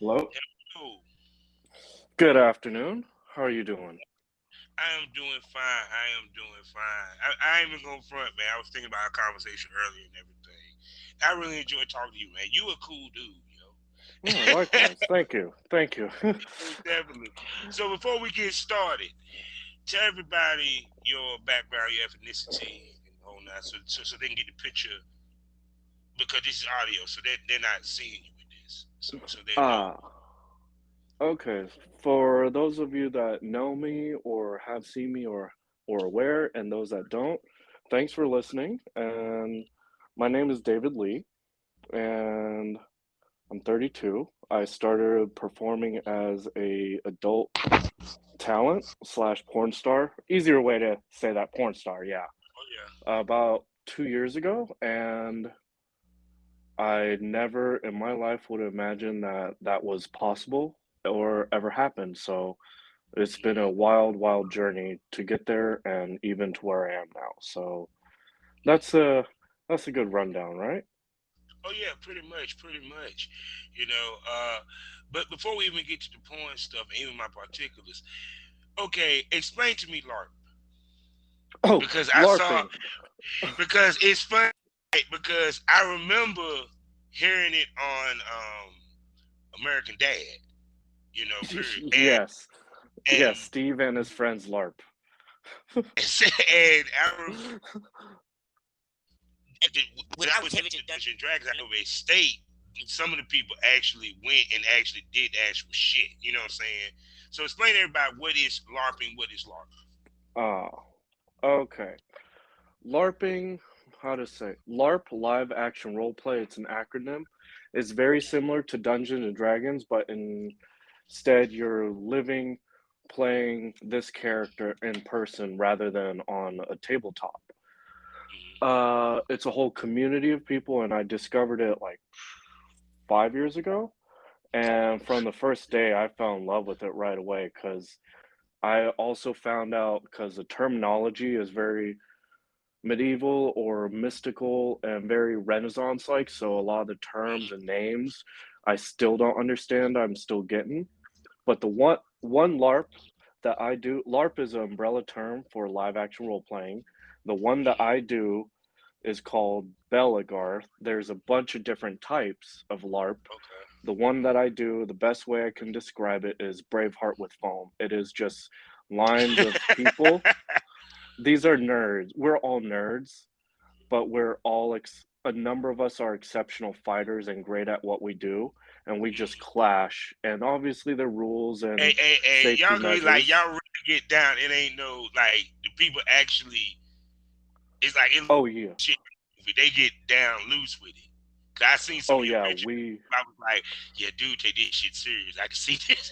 Hello. Hello. Good afternoon. How are you doing? I am doing fine. I am doing fine. I ain't even gonna front, man. I was thinking about our conversation earlier and everything. I really enjoyed talking to you, man. You a cool dude, Oh, yo. likewise. Thank you. Thank you. Most definitely. So before we get started, tell everybody your background, your ethnicity, and all that, so they can get the picture because this is audio, so they're not seeing you with this, so they know. Ah, okay. For those of you that know me or have seen me or aware, and those that don't, thanks for listening. And my name is David Lee, and I'm 32. I started performing as a adult talent slash porn star. Easier way to say that, porn star. Yeah, Oh yeah. about 2 years ago, and I never in my life would have imagined that that was possible or ever happened. So it's been a wild, wild journey to get there and even to where I am now. So that's a that's a good rundown, right? Oh yeah, pretty much. You know, uh, but before we even get to the porn stuff, and even my particulars, okay, explain to me LARP Oh, because I saw LARPing. because it's fun because I remember hearing it on American Dad. Period, Yes. and Yes, Steve and his friends LARP. and I remember when I was into Dungeons and Dragons, I know they state some of the people actually went and actually did actual shit. You know what I'm saying? So explain to everybody what is LARPing, what is LARP. Ah, okay. LARPing, how to say? LARP, live action role play, it's an acronym. It's very similar to Dungeons and Dragons, but instead you're living, playing this character in person rather than on a tabletop. It's a whole community of people, and I discovered it like 5 years ago. And from the first day, I fell in love with it right away because I also found out because the terminology is very medieval or mystical and very Renaissance like. So a lot of the terms and names I still don't understand. I'm still getting. But the one LARP that I do, LARP is an umbrella term for live action role playing. The one that I do is called Belagarth. There's a bunch of different types of LARP. Okay. The one that I do, the best way I can describe it is Braveheart with foam. It is just lines of people. These are nerds. We're all nerds, but we're all a number of us are exceptional fighters and great at what we do, and we just clash. And obviously, there are rules Hey, and hey, hey, safety y'all gonna be like measures. y'all really get down. It ain't no like the people actually. It's like it Oh yeah, shit. They get down loose with it. Cause I seen some oh of your yeah, pictures. we I was like, yeah, dude, take this shit serious. I can see this.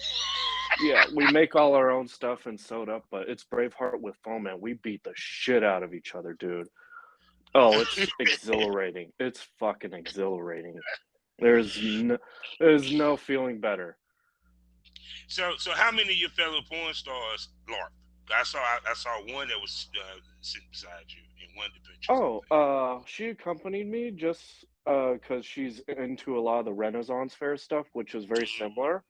yeah we make all our own stuff and sewed up, but it's Braveheart with foam, and we beat the shit out of each other, dude. Oh, it's exhilarating. It's fucking exhilarating. There's no, there's no feeling better. So how many of your fellow porn stars LARP? I saw one that was sitting beside you in one of the pictures. I Oh, think. she accompanied me just because she's into a lot of the Renaissance fair stuff, which is very similar.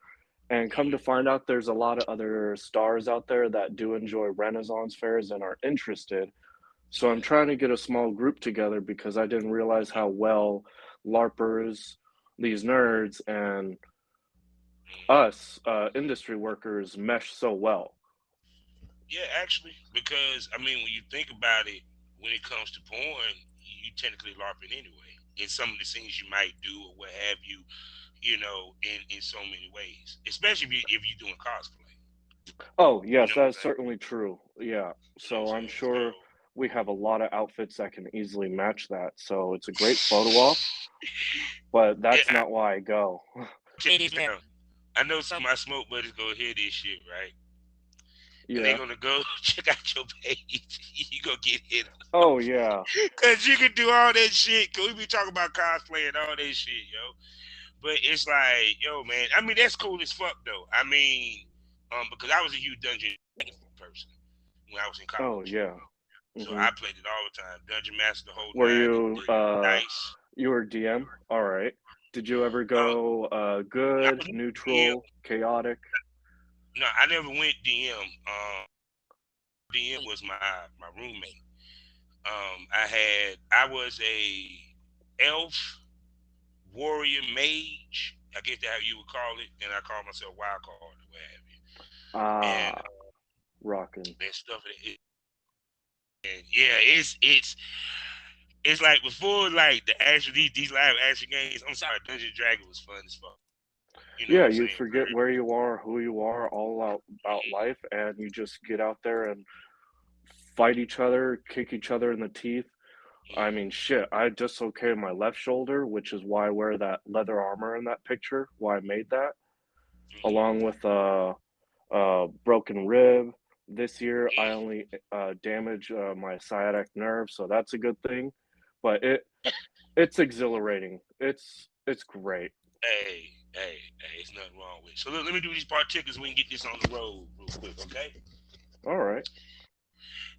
And come to find out, there's a lot of other stars out there that do enjoy Renaissance fairs and are interested. So I'm trying to get a small group together because I didn't realize how well LARPers, these nerds, and us industry workers mesh so well. Yeah, actually, because I mean, when you think about it, when it comes to porn, you technically LARPing anyway. In some of the scenes you might do or what have you, in so many ways. Especially if you're doing cosplay. Oh, You yes, know what that's I'm saying? certainly true. Yeah. You know what I'm So I'm saying? So sure we have a lot of outfits that can easily match that. So it's a great photo op, but yeah, that's not why I go. check this now. I know some of my smoke buddies go hear this shit, right? And they're Yeah. gonna go check out your page. You gonna get hit up. Oh, yeah. Cause you can do all that shit. Cause we be talking about cosplay and all that shit, yo. But it's like, yo, man. I mean, that's cool as fuck, though. I mean, because I was a huge dungeon person when I was in Oh, college. yeah. So Hmm. I played it all the time. Dungeon Master the whole Were nine, you dice. you were DM? All right. Did you ever Um, go I good, was DM. neutral, chaotic? No, I never went DM. DM was my roommate. I was a elf warrior mage. I guess that's how you would call it, and I call myself wild card or what have you. And Ah, rocking. and stuff. And yeah, it's like before like the actual these live action games. I'm sorry, Dungeon Dragon was fun as fuck. You know what Yeah, I'm you saying? forget where you are, who you are, all out about life, and you just get out there and fight each other, kick each other in the teeth. I mean, shit, I dislocated my left shoulder, which is why I wear that leather armor in that picture, why I made that, along with a broken rib. This year, I only damaged my sciatic nerve, so that's a good thing. But it's exhilarating. It's great. Hey, it's nothing wrong with it. So look, let me do these particulars so we can get this on the road real quick, okay? All right.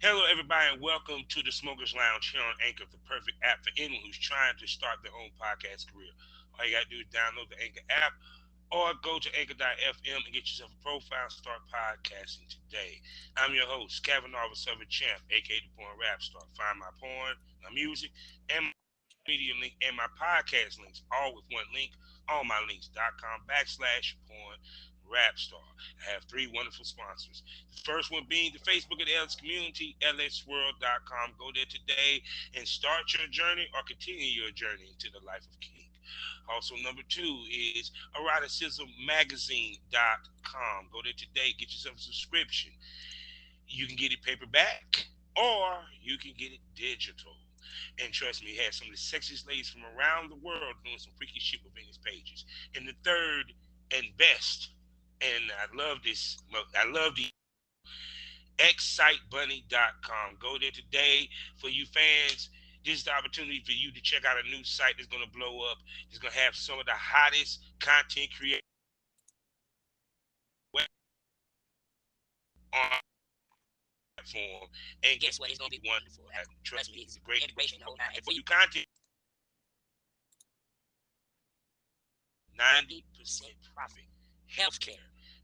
Hello, everybody, and welcome to the Smokers Lounge here on Anchor, the perfect app for anyone who's trying to start their own podcast career. All you got to do is download the Anchor app or go to anchor.fm and get yourself a profile and start podcasting today. I'm your host, Kavanaugh of Southern Champ, aka the Porn Rap Star. Find my porn, my music, and media link and my podcast links, all with one link, allmylinks.com/porn rap star. I have three wonderful sponsors. The first one being the Facebook and Else community, lsworld.com. Go there today and start your journey or continue your journey into the life of King. Also, number two is eroticismmagazine.com. Go there today, get yourself a subscription. You can get it paperback or you can get it digital. And trust me, he has some of the sexiest ladies from around the world doing some freaky shit within his pages. And the third and best, and I love the excitebunny.com. Go there today for you fans. This is the opportunity for you to check out a new site that's going to blow up. It's going to have some of the hottest content creators on platform. And guess what? It's going to be wonderful. Trust me, it's a great integration. And for you content, 90% profit. Healthcare.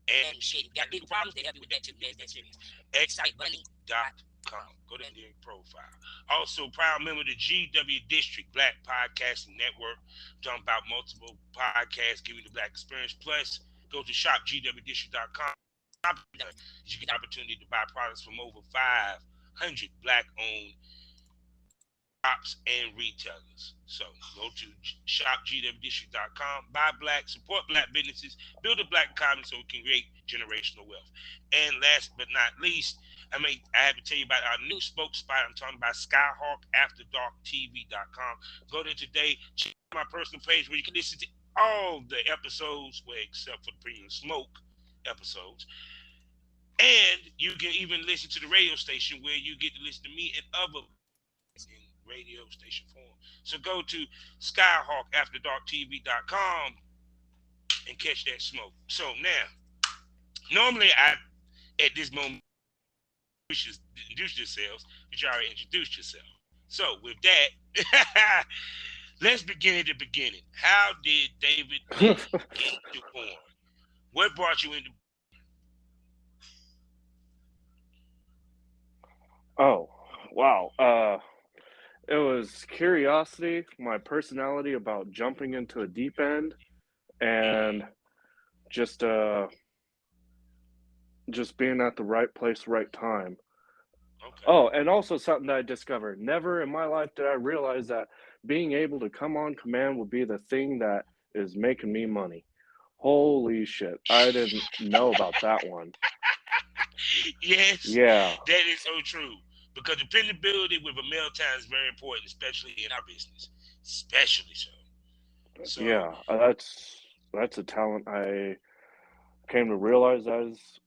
And shit, if you got legal problems, they help you with that too. That's serious. Excitebunny.com. Go to their profile. Also, proud member of the GW District Black Podcasting Network. Talking about multiple podcasts, giving the black experience. Plus, go to shopgwdistrict.com. You get the opportunity to buy products from over 500 black owned shops and retailers. So go to shopgwdistrict.com, buy black, support black businesses, build a black economy so we can create generational wealth. And last but not least, I have to tell you about our new spoke spot. I'm talking about SkyhawkAfterDarkTV.com. Go there today, check out my personal page where you can listen to all the episodes, well, except for the premium smoke episodes. And you can even listen to the radio station where you get to listen to me and other in radio station form. So go to SkyhawkAfterDarkTV.com and catch that smoke. So now, normally at this moment, introduce yourselves, but you already introduced yourself. So with that, let's begin at the beginning. How did David Lee get into porn? What brought you into? Oh, wow. It was curiosity, my personality about jumping into a deep end, and just uh just being at the right place, right time. Okay. Oh, and also something that I discovered. Never in my life did I realize that being able to come on command would be the thing that is making me money. Holy shit. I didn't know about that one. Yes, Yeah. that is so true. Because dependability with a male talent is very important, especially in our business. Especially so. So, Yeah. That's a talent I came to realize as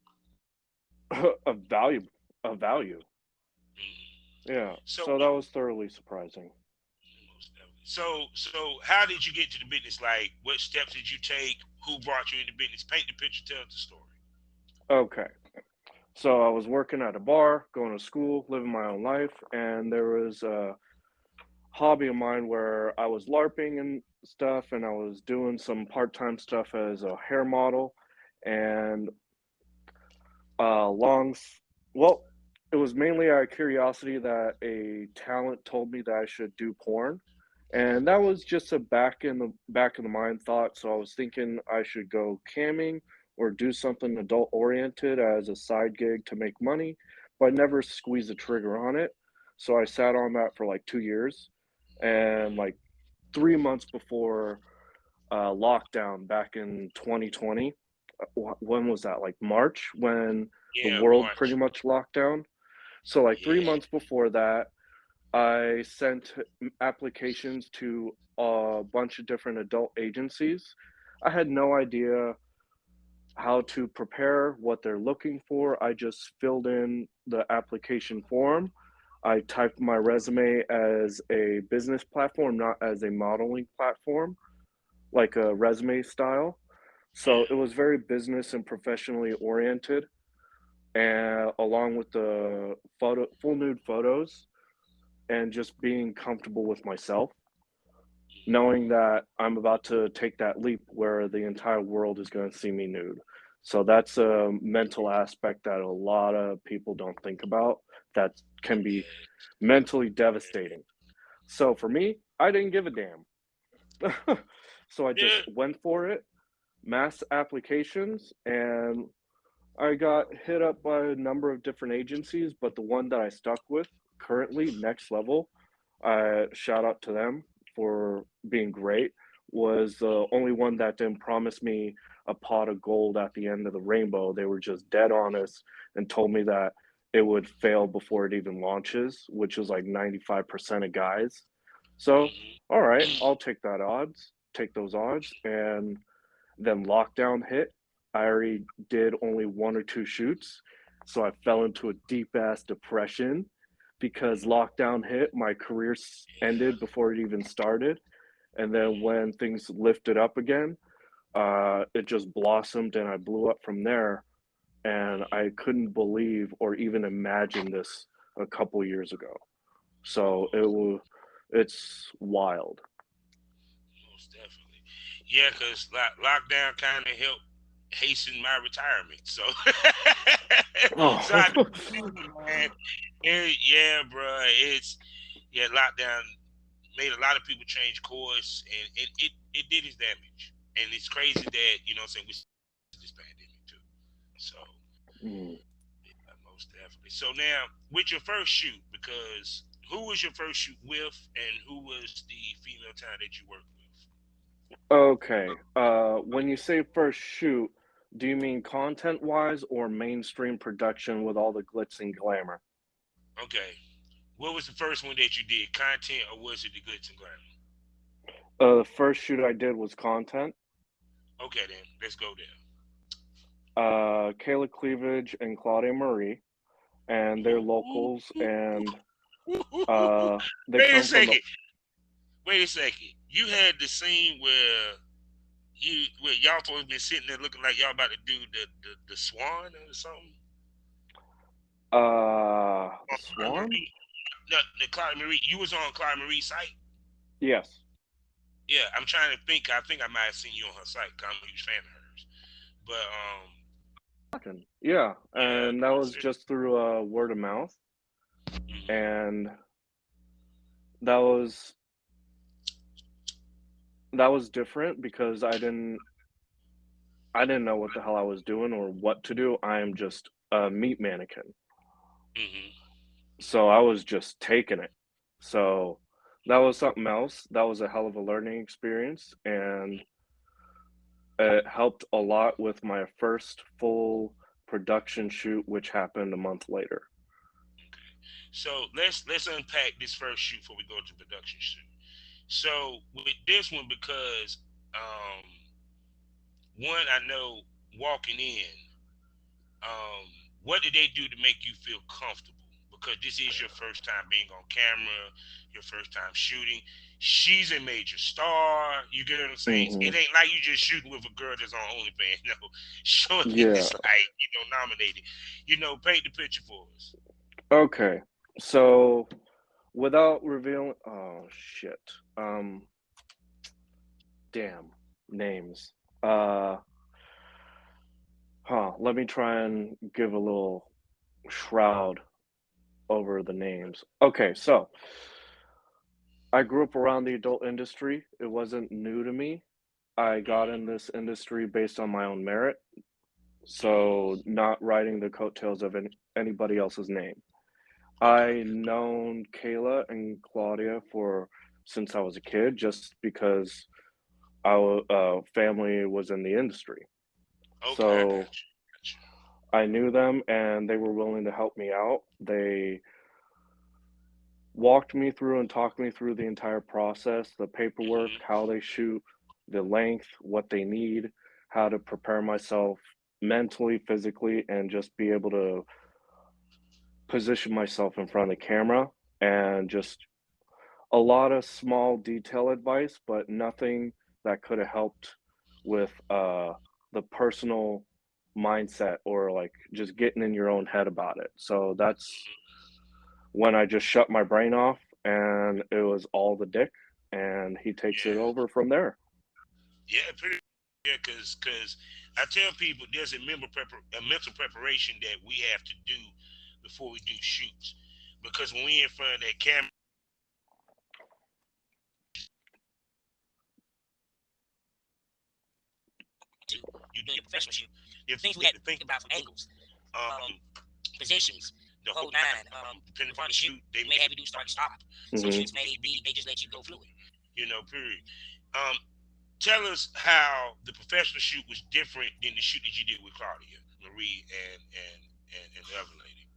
a value a value. Yeah. so So that was thoroughly surprising. so how did you get to the business? Like, what steps did you take? Who brought you into business? Paint the picture, tell the story. Okay. So I was working at a bar, going to school, living my own life, and there was a hobby of mine where I was LARPing stuff, and I was doing some part-time stuff as a hair model, and long, well, it was mainly out of curiosity that a talent told me that I should do porn, and that was just a back of the mind thought. So I was thinking I should go camming or do something adult oriented as a side gig to make money, but I never squeezed the trigger on it. So I sat on that for like 2 years, and like 3 months before lockdown back in 2020. When was that? Like March, when the Yeah, world pretty March. much locked down. So like three Yeah. months before that, I sent applications to a bunch of different adult agencies. I had no idea how to prepare, what they're looking for. I just filled in the application form. I typed my resume as a business platform, not as a modeling platform, like a resume style. So it Yeah. was very business and professionally oriented, and along with the full nude photos, and just being comfortable with myself, knowing that I'm about to take that leap where the entire world is going to see me nude. So that's a mental aspect that a lot of people don't think about that can be Yeah. mentally devastating. So for me, I didn't give a damn. So I just Yeah. went for it, mass applications, and I got hit up by a number of different agencies, but the one that I stuck with currently, Next Level, shout out to them for being great, was the only one that didn't promise me a pot of gold at the end of the rainbow. They were just dead honest and told me that it would fail before it even launches, which is like 95% of guys. So, all right, I'll take those odds, and then lockdown hit. I already did only one or two shoots. So I fell into a deep ass depression because lockdown hit. My career ended before it even started. And then when things lifted up again, it just blossomed and I blew up from there. And I couldn't believe or even imagine this a couple years ago. So it's wild. Most definitely. Yeah, because lockdown kind of helped hasten my retirement. So, so Oh, I do believe you, man. Yeah, bro. Yeah, lockdown made a lot of people change course, and it did its damage. And it's crazy that what I'm saying we this pandemic too. So, mm. yeah, most definitely. So now, with your first shoot, because who was your first shoot with, and who was the female talent that you worked with? Okay. When you say first shoot, do you mean content wise or mainstream production with all the glitz and glamour? Okay. What was the first one that you did? Content or was it the glitz and glamour? The first shoot I did was content. Okay, then let's go there. Kayla Cleavage and Claudia Marie, and they're locals, and they Wait a come from a second. Wait a second. You had the scene where y'all supposed to be sitting there looking like y'all about to do the swan or something. the Clyde Swan. Marie, no, the Clyde Marie. You was on Clyde Marie's site. Yes, Yeah, I'm trying to think. I think I might have seen you on her site. 'Cause I'm a huge fan of hers. But yeah, yeah, and that that's was it. just through word of mouth, Hmm. and that was that was different because I didn't know what the hell I was doing or what to do. I am just a meat mannequin. Hmm. So I was just taking it. So that was something else. That was a hell of a learning experience. And it helped a lot with my first full production shoot, which happened a month later. So let's unpack this first shoot before we go to production shoot. So with this one, because um, one I know walking in, um, what did they do to make you feel comfortable? Because this is your first time being on camera, your first time shooting. She's a major star. You get what I'm saying? Hmm. It ain't like you just shooting with a girl that's on OnlyFans. No, showing Yeah. is like nominated. Paint the picture for us. Okay. So without revealing, oh shit. Damn names. Let me try and give a little shroud over the names. Okay, so I grew up around the adult industry. It wasn't new to me. I got Mm-hmm. in this industry based on my own merit, so Mm-hmm. not riding the coattails of anybody else's name. Okay. I known Kayla and Claudia for since I was a kid, just because our family was in the industry. Okay, I So got you. Got you. I knew them, and they were willing to help me out. They walked me through and talked me through the entire process, the paperwork, Mm-hmm. how they shoot, the length, what they need, how to prepare myself mentally, physically, and just be able to position myself in front of the camera, and just a lot of small detail advice, but nothing that could have helped with the personal mindset, or like just getting in your own head about it. So that's when I just shut my brain off, and it was all the Dick, and he takes it Yeah. over from there. Yeah, pretty. Yeah, cause I tell people there's a mental preparation that we have to do before we do shoots, because when we in front of that camera, you're doing a professional shoot. There are things we had to think about from angles, positions, the whole nine. Depending upon the shoot, they may have you do start and stop. Some Hmm. shoots may be they just let you go fluid. Period. Um, Tell us how the professional shoot was different than the shoot that you did with Claudia Marie and the other lady.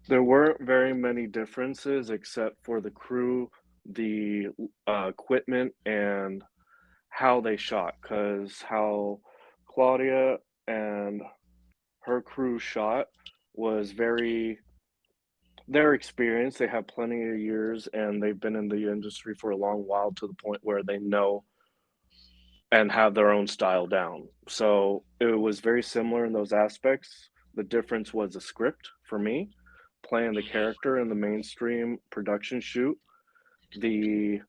There weren't very many differences except for the crew, the equipment, and how they shot. Because how Claudia and her crew shot was very, they're experienced. They have plenty of years, and they've been in the industry for a long while, to the point where they know and have their own style down. So it was very similar in those aspects. The difference was the script for me, playing the Mm-hmm. character in the mainstream production shoot, the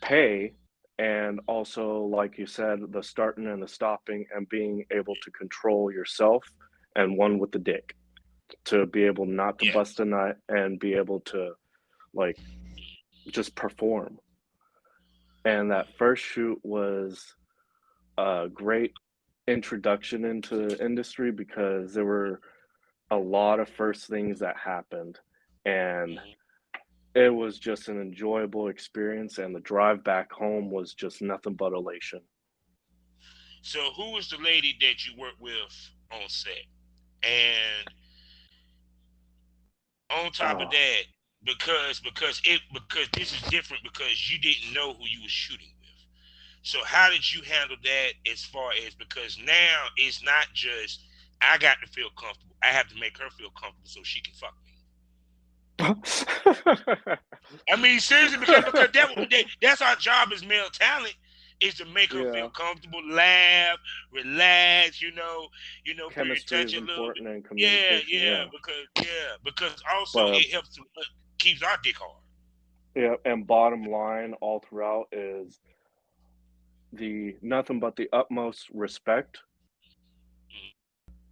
pay, and also, like you said, the starting and the stopping, and being able to control yourself and one with the dick, to be able not to Yeah, bust a nut and be able to, like, just perform. And that first shoot was a great introduction into the industry, because there were a lot of first things that happened, and mm-hmm. it was just an enjoyable experience, and the drive back home was just nothing but elation. So who was the lady that you worked with on set? And on top of Oh, that, because this is different because you didn't know who you were shooting with. So how did you handle that as far as, because now it's not just I got to feel comfortable. I have to make her feel comfortable so she can fuck me. I mean, seriously, because that's our job as male talent, is to make her feel yeah, comfortable, laugh, relax, pay chemistry is attention a little bit. important in Yeah, communication. yeah, Yeah, because also but it helps to keeps our dick hard. yeah, and bottom line all throughout is the nothing but the utmost respect. Mm,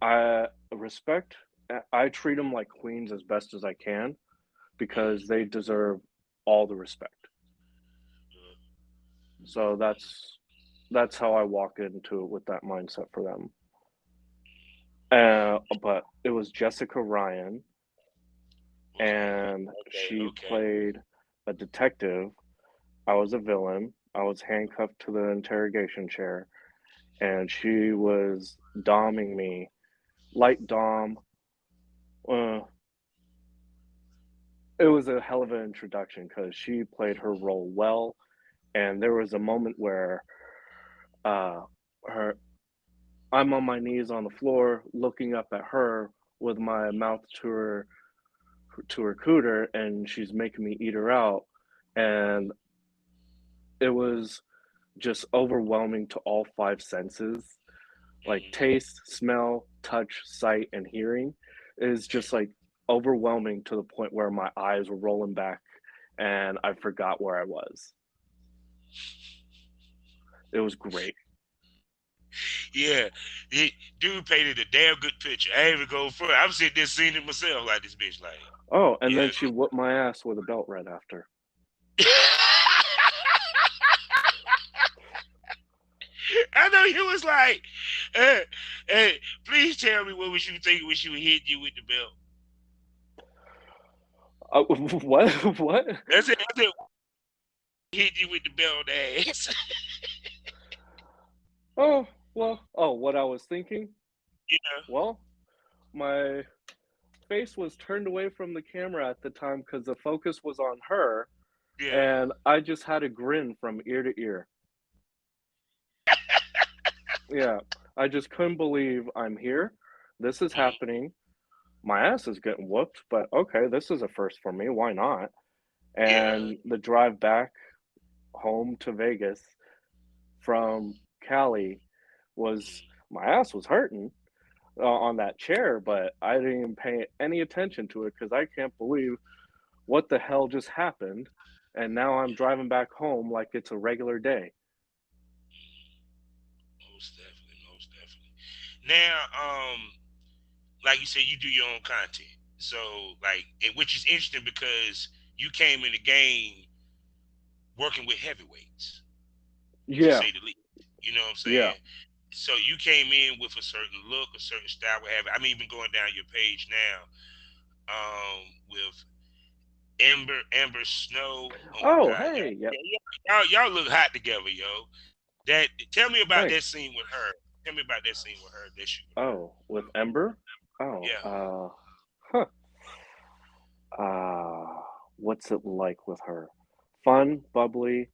I respect. I treat them like queens as best as I can, because mm, they deserve all the respect. So that's how I walk into it, with that mindset for them. But it was Jessica Ryan, okay, and okay, she okay. played a detective. I was a villain. I was handcuffed to the interrogation chair, and she was doming me, light dom. Uh, it was a hell of an introduction, because she played her role well, and there was a moment where uh, her I'm on my knees on the floor, looking up at her with my mouth to her cooter, and she's making me eat her out, and it was just overwhelming to all five senses, like Mm, taste, smell, touch, sight, and hearing. Is okay. just like overwhelming, to the point where my eyes were rolling back, and I forgot where I was. It was great. Yeah, he, dude painted a damn good picture. I ain't even go for it. I'm sitting there seeing it myself like this bitch, like, Oh, and then yeah. she whooped my ass with a belt right after. I know you was like, hey, hey, please tell me what was you thinking when she was hitting you with the belt. What? What? I said, hit you with the belt on the ass. Oh, well, oh, what I was thinking? Yeah, Well, my face was turned away from the camera at the time because the focus was on her, yeah. and I just had a grin from ear to ear. Yeah, I just couldn't believe I'm here. This is Mhm. happening. My ass is getting whooped, but okay, this is a first for me. Why not? Yeah. And the drive back home to Vegas from Cali was my ass was hurting on that chair, but I didn't even pay any attention to it because I can't believe what the hell just happened. And now I'm driving back home like it's a regular day. Most definitely, most definitely. Now, like you said, you do your own content. So, like, which is interesting because you came in the game working with heavyweights, to Yeah, say the least. You know what I'm yeah. saying? So you came in with a certain look, a certain style. What have you. I'm even going down your page now, with Amber Snow. Oh my Oh, God, hey, yeah, y'all look hot together, yo. That tell me about that thanks. scene with her. Tell me about that scene with her. That shoot with her. Oh, with Ember? Oh, Yeah. huh. Uh, what's it like with her? Fun, bubbly.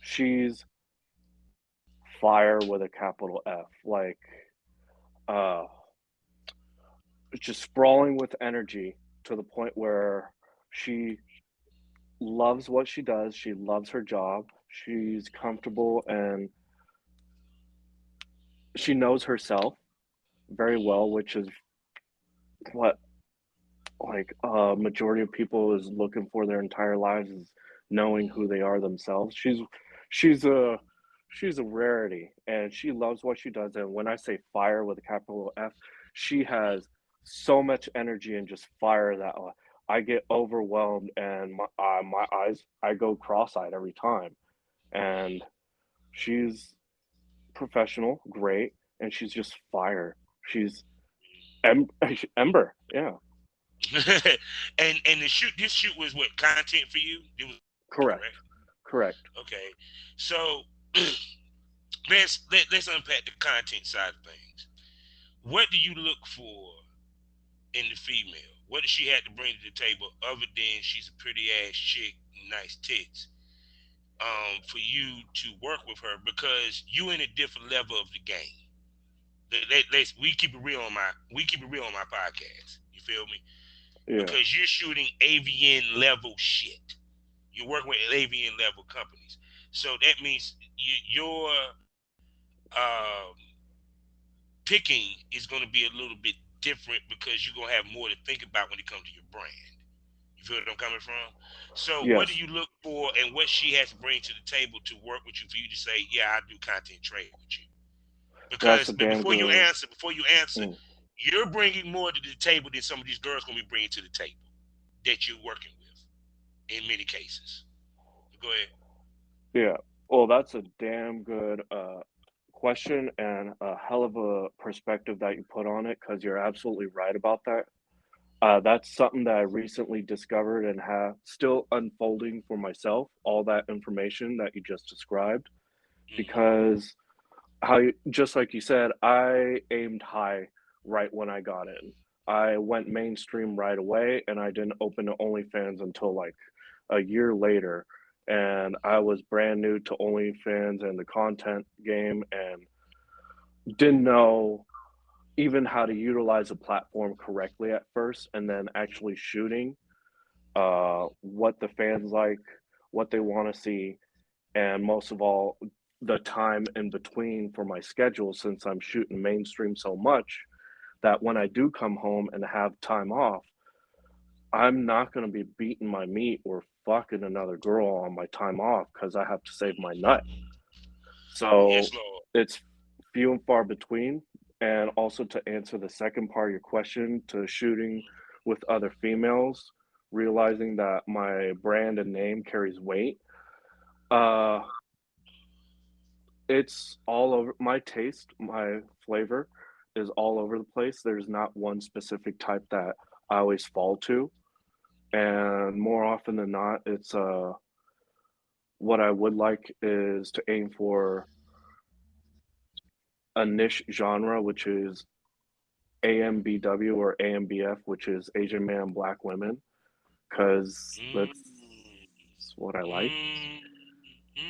She's fire with a capital F. Like, uh, just sprawling with energy to the point where she loves what she does. She loves her job. She's comfortable and she knows herself very well, which is what like a majority of people is looking for their entire lives is knowing who they are themselves. She's a she's a rarity and she loves what she does. And when I say fire with a capital F, she has so much energy and just fire that I get overwhelmed and my eyes I go cross-eyed every time. And she's professional, great, and she's just fire. She's Ember, yeah, And the shoot, this shoot was what content for you? It was correct, correct. correct. Okay, so let's unpack the content side of things. What do you look for in the female? What does she have to bring to the table other than she's a pretty ass chick, nice tits? For you to work with her because you in a different level of the game. We keep it real on my podcast. You feel me? Yeah, Because you're shooting avian level shit. You're working with avian level companies. So that means your um, picking is going to be a little bit different because you're going to have more to think about when it comes to your brand. You feel what I'm coming from? So, what do yes, you look for, and what she has to bring to the table to work with you for you to say, "Yeah, I do content trade with you"? that's Because a damn good. before you answer, Mm, you're bringing more to the table than some of these girls going to be bringing to the table that you're working with in many cases. Go ahead. yeah, well, that's a damn good question and a hell of a perspective that you put on it because you're absolutely right about that. That's something that I recently discovered and have still unfolding for myself. All that information that you just described, Mm-hmm. because just like you said, I aimed high right when I got in. I went mainstream right away, and I didn't open to OnlyFans until like a year later. And I was brand new to OnlyFans and the content game, and didn't know even how to utilize a platform correctly at first, and then actually shooting what the fans like, what they want to see, and most of all, the time in between for my schedule since I'm shooting mainstream so much that when I do come home and have time off, I'm not going to be beating my meat or fucking another girl on my time off because I have to save my nut. So Yes, Lord. it's few and far between. And also to answer the second part of your question, to shooting with other females, realizing that my brand and name carries weight. Uh, it's all over my taste, my flavor is all over the place. There's not one specific type that I always fall to. And more often than not, it's what I would like is to aim for a niche genre, which is AMBW or AMBF, which is Asian man, black women, because that's Mm, what I like. mm,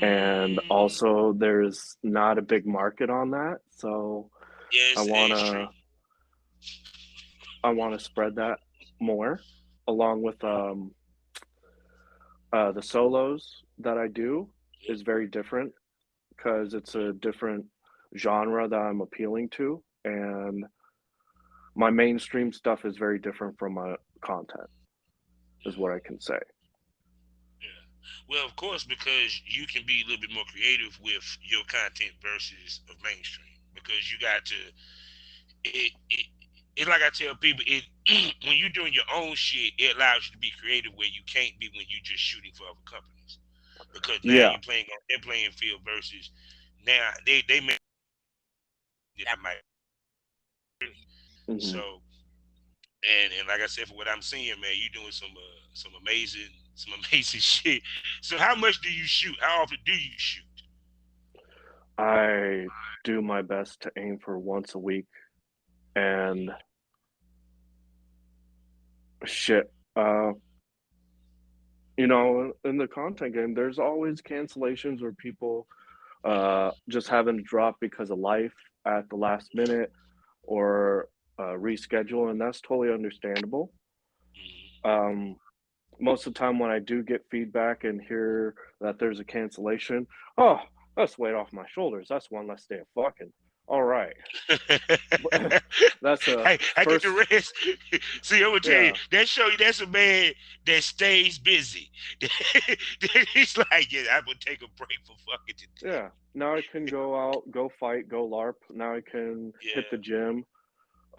And mm. also, there's not a big market on that, so I Yes, it's true. wanna I wanna spread that more, along with the solos that I do is very different because it's a different genre that I'm appealing to, and my mainstream stuff is very different from my content, is what I can say. Yeah. Well, of course, because you can be a little bit more creative with your content versus of mainstream. Because you got to it like I tell people, it when you're doing your own shit, it allows you to be creative where you can't be when you're just shooting for other companies. Because now Yeah. you're playing on their playing field versus now they may that I might Hmm. so and like I said, for what I'm seeing, man, you doing some amazing shit. So how much do you shoot? How often do you shoot? I do my best to aim for once a week, and shit. In the content game, there's always cancellations or people just having to drop because of life at the last minute or reschedule, and that's totally understandable. Mm-hmm. Um, Most of the time, when I do get feedback and hear that there's a cancellation, oh, that's weight off my shoulders. That's one less day of fucking. All right, that's a I get first. to rest. See, I'm gonna tell you Yeah, that show you that's a man that stays busy. He's like, yeah, I'm gonna take a break for fucking today. yeah. Now I can go out, go fight, go LARP. Now I can hit the Yeah. gym,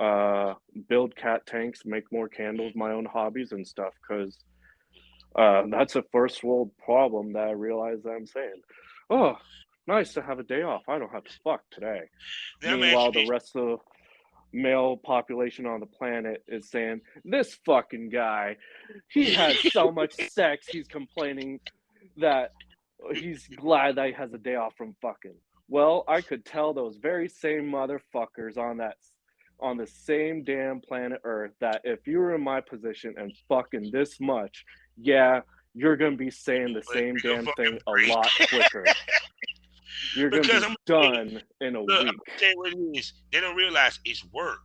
uh, build cat tanks, make more candles, my own hobbies and stuff. Because that's a first world problem that I realize that I'm saying. Oh, nice to have a day off. I don't have to fuck today. Now I'm Meanwhile, the actually rest of the male population on the planet is saying, this fucking guy, he has so much sex, he's complaining that he's glad that he has a day off from fucking. Well, I could tell those very same motherfuckers on the same damn planet Earth that if you were in my position and fucking this much, yeah, you're gonna be saying the but same take a damn thing fucking a lot break quicker. You're gonna because be I'm gonna tell you, done in a look, I'm week. gonna tell you what it is. They don't realize it's work.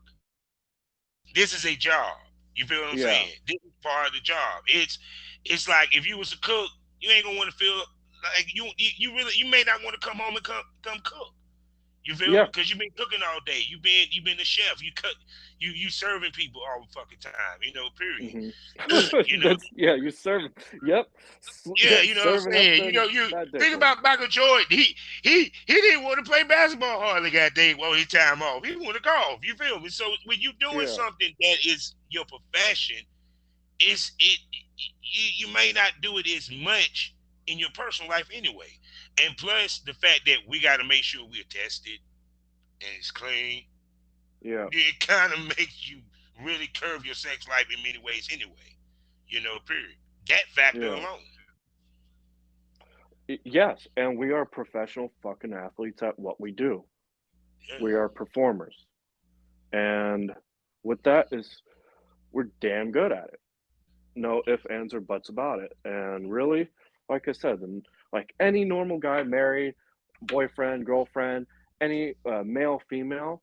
This is a job. You feel what I'm Yeah. saying? This is part of the job. It's like if you was a cook, you ain't gonna want to feel like you really you may not want to come home and come cook. You feel me? Yeah. Because you've been cooking all day. You've been the chef. You serving people all the fucking time. Period. Hmm. you know, That's yeah. You serve. Yep. yeah, Yeah. you know what I'm Serving up saying. them You that think dickens. about Michael Jordan. He didn't want to play basketball hardly that day while his time off. He wanted to golf. You feel me? So when you doing Yeah. something that is your profession, you may not do it as much in your personal life anyway. And plus the fact that we got to make sure we're tested and it's clean, Yeah. it kind of makes you really curve your sex life in many ways anyway. Period. That factor Yeah. alone. Yes. And we are professional fucking athletes at what we do. Yeah. We are performers, and with that is we're damn good at it. No ifs, ands, or buts about it. And really, like I said, like any normal guy, married, boyfriend, girlfriend, any male, female,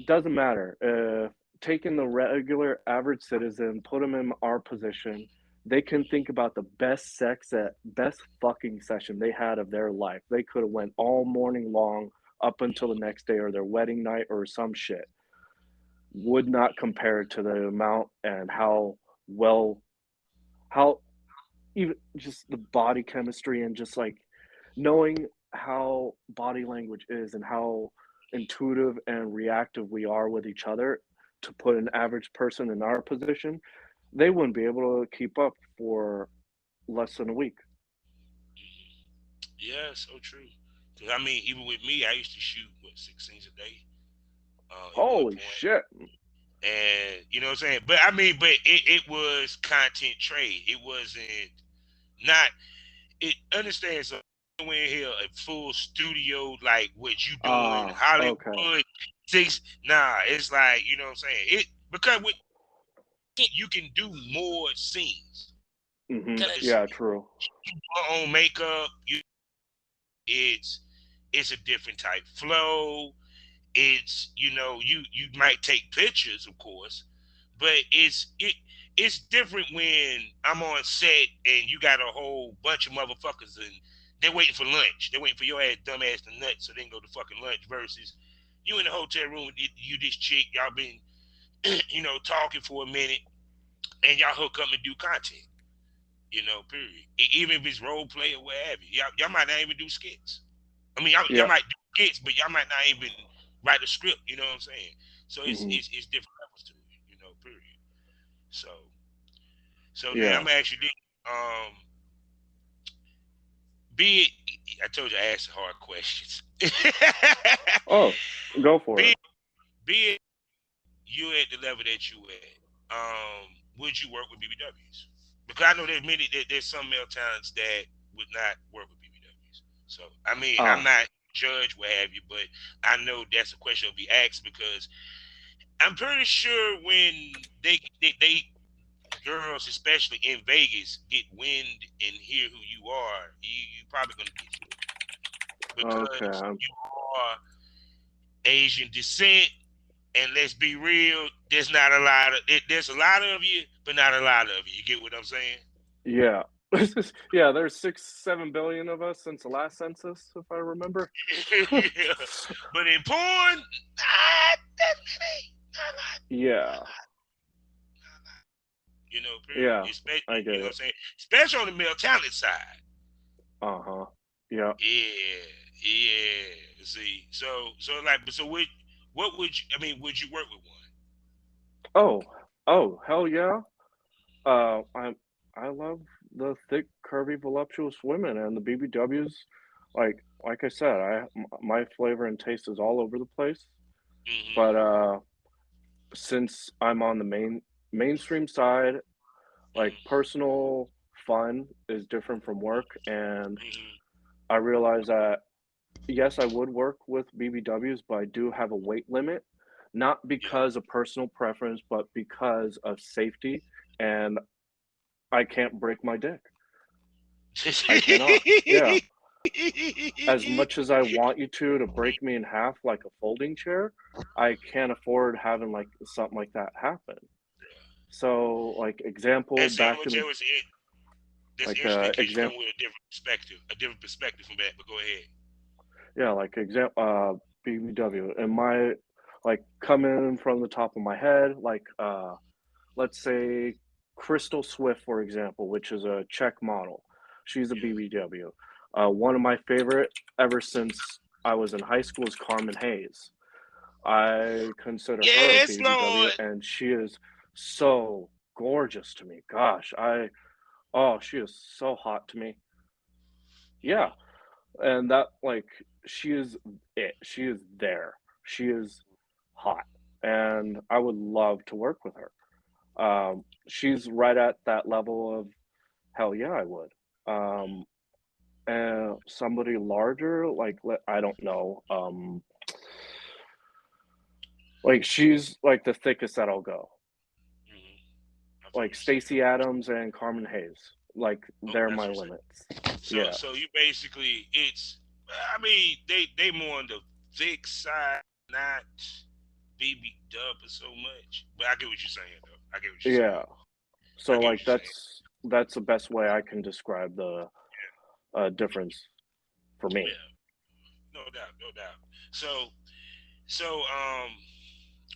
doesn't matter. Taking the regular average citizen, put them in our position, they can think about the best fucking session they had of their life. They could have went all morning long up until the next day or their wedding night or some shit. Would not compare to the amount and well, how even just the body chemistry and just like knowing. how body language is and how intuitive and reactive we are with each other to put an average person in our position, they wouldn't be able to keep up for less than a week. Yeah, so true. 'Cause I mean, even with me, I used to shoot what 6 scenes a day at one Holy point, shit. and you know what I'm saying. But I mean, but it was content trade. It wasn't not. It understands so in here a full studio like what you doing Ah, okay. Hollywood six. Nah, it's like you know what I'm saying. It because with you can do more scenes because Yeah, true. your own makeup. It's it's a different type flow. It's you might take pictures, of course, but it's different when I'm on set and you got a whole bunch of motherfuckers and they're waiting for lunch. They're waiting for your ass dumb ass to nut so they can go to fucking lunch versus you in the hotel room with you this chick, y'all been talking for a minute and y'all hook up and do content. Period. Even if it's role play or whatever, y'all might not even do skits. I mean, y'all Yeah. might do skits, but y'all might not even write a script. You know what I'm saying? So it's hmm it's, it's different levels to it. Period. So now Yeah. I'm gonna ask you this. Be it, I told you I asked hard questions. Oh, go for be it. it, be it you at the level that you at. Would you work with BBWs? Because I know there's some male talents that would not work with BBWs. So I mean, I'm Ah, not judge what have you, but I know that's a question will be asked because I'm pretty sure when they girls, especially in Vegas, get wind and hear who you are, you probably gonna get to it because okay. you are Asian descent. And let's be real, there's a lot of you, but not a lot of you. You get what I'm saying? Yeah. Yeah, there's 6, 7 billion of us since the last census, if I remember. Yeah. But in porn, not that many. Not a lot. Not Yeah. a lot. Not a lot. Period. Yeah, I Especially, get what I'm it. saying? Especially on the male talent side. Uh-huh. Yeah. Yeah, yeah. See, so what would you? I mean, would you work with one? Oh. Oh, hell yeah. I love the thick, curvy, voluptuous women and the BBWs. Like I said, my flavor and taste is all over the place. But Mm-hmm. since I'm on the mainstream side, like Mm-hmm. personal fun is different from work, and Mm-hmm. I realize that yes, I would work with BBWs, but I do have a weight limit, not Yeah. because of personal preference, but because of safety, and I can't break my dick. I cannot. Yeah. As much as I want you to break me in half like a folding chair, I can't afford having like something like that happen. So, like example, And see, back which in the it was it. That's like interesting because you come example, with a different perspective from that. But go ahead. yeah, like example, BBW, and my like coming from the top of my head, like let's say Crystal Swift, for example, which is a Czech model. She's a Yeah. BBW. One of my favorite ever since I was in high school is Carmen Hayes. I consider her a Yes, BBW, Lord. and she is so gorgeous to me. Gosh, oh, she is so hot to me. Yeah, Mm-hmm. and that like she is it. She is there. She is hot, and I would love to work with her. She's right at that level of hell yeah, I would. And somebody larger, like I don't know, like she's like the thickest that I'll go. Mm-hmm. I feel what Like you're saying. Stacey Adams and Carmen Hayes, like Oh, they're that's my what you're saying. limits. So Yeah, so you basically it's. I mean, they more on the thick side, not BB dub so much. But I get what you're saying though. I get what you're yeah. saying. I So get what like you're saying. that's the best way I can describe the difference for me. Yeah, no doubt, no doubt. So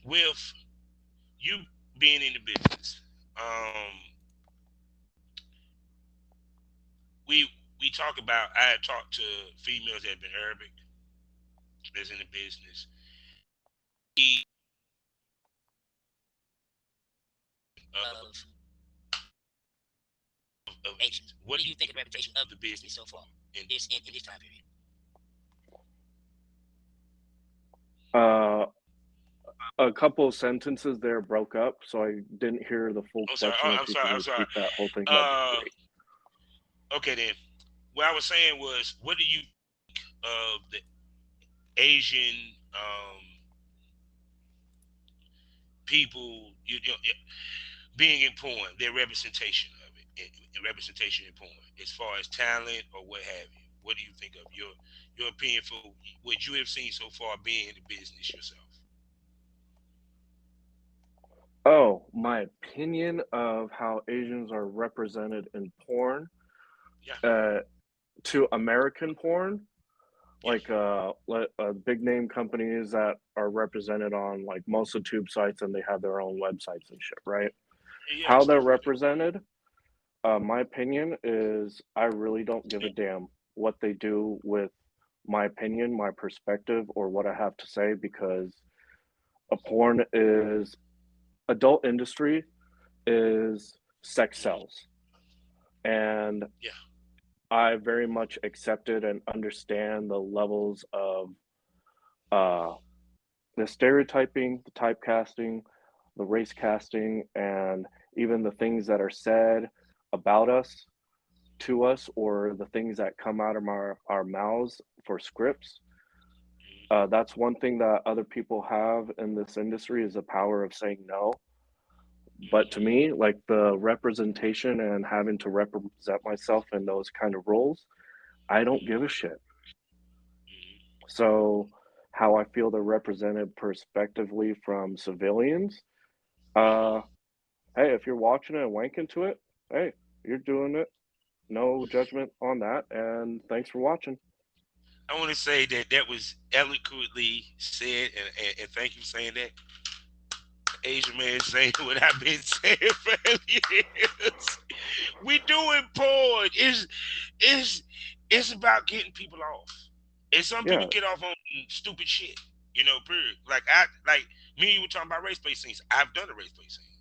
with you being in the business, we we talk about. I had talked to females that have been Arabic that's in the business. The of of Asians. What do you think of the reputation of the business so far in this time period? Uh, a couple of sentences there broke up, so I didn't hear the full I'm sorry. question. If I'm you sorry. could I'm sorry. repeat that whole thing, that'd be Uh, great. okay then. What I was saying was, what do you of the Asian people? Being in porn, their representation of it, representation in porn, as far as talent or what have you. What do you think of your opinion for what you have seen so far being in the business yourself? Oh, my opinion of how Asians are represented in porn, Yeah, uh, to American porn, yeah, like big name companies that are represented on like most of tube sites and they have their own websites and shit, right? yeah, How they're stuff like that. represented, my opinion is I really don't give a damn what they do with my opinion, my perspective, or what I have to say because a porn is adult industry is sex Mm-hmm. sells. And Yeah, I very much accepted and understand the levels of uh, the stereotyping, the typecasting, the race casting, and even the things that are said about us to us or the things that come out of our mouths for scripts. mm-hmm. That's one thing that other people have in this industry is the power of saying no. But to Mm-hmm. me, like the representation and having to represent myself in those kind of roles, I don't give a Mm-hmm. shit. Mm-hmm. So, how I feel they're represented prospectively from civilians, Mm-hmm. uh, hey, if you're watching it and wanking to it, hey, you're doing it. No judgment on that. And thanks for watching. I want to say that that was eloquently said, and thank you for saying that. Asian man saying what I've been saying for years. We doing porn. It's it's about getting people off. And some people Yeah, get off on stupid shit. Period. Like me and you were talking about race based scenes. I've done a race based scene.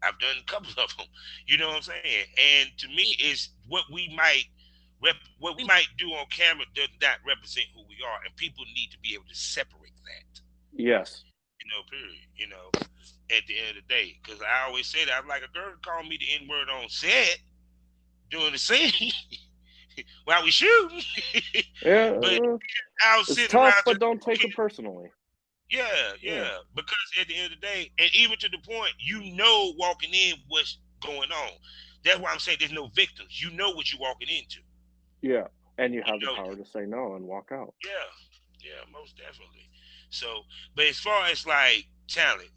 I've done a couple of them. You know what I'm saying? And to me, it's what we might do on camera does not represent who we are, and people need to be able to separate that. yes. Period. At the end of the day, because I always say that I'm like a girl called me the N word on set doing the scene while we shooting, but Yeah, I was it's sitting tough, around but just don't take it personally. yeah, Yeah, yeah. Because at the end of the day, and even to the point, walking in what's going on. That's why I'm saying there's no victims. You know what you're walking into. yeah. And you You have the know, power to say no and walk out. yeah, yeah, most definitely. So, but as far as like talent,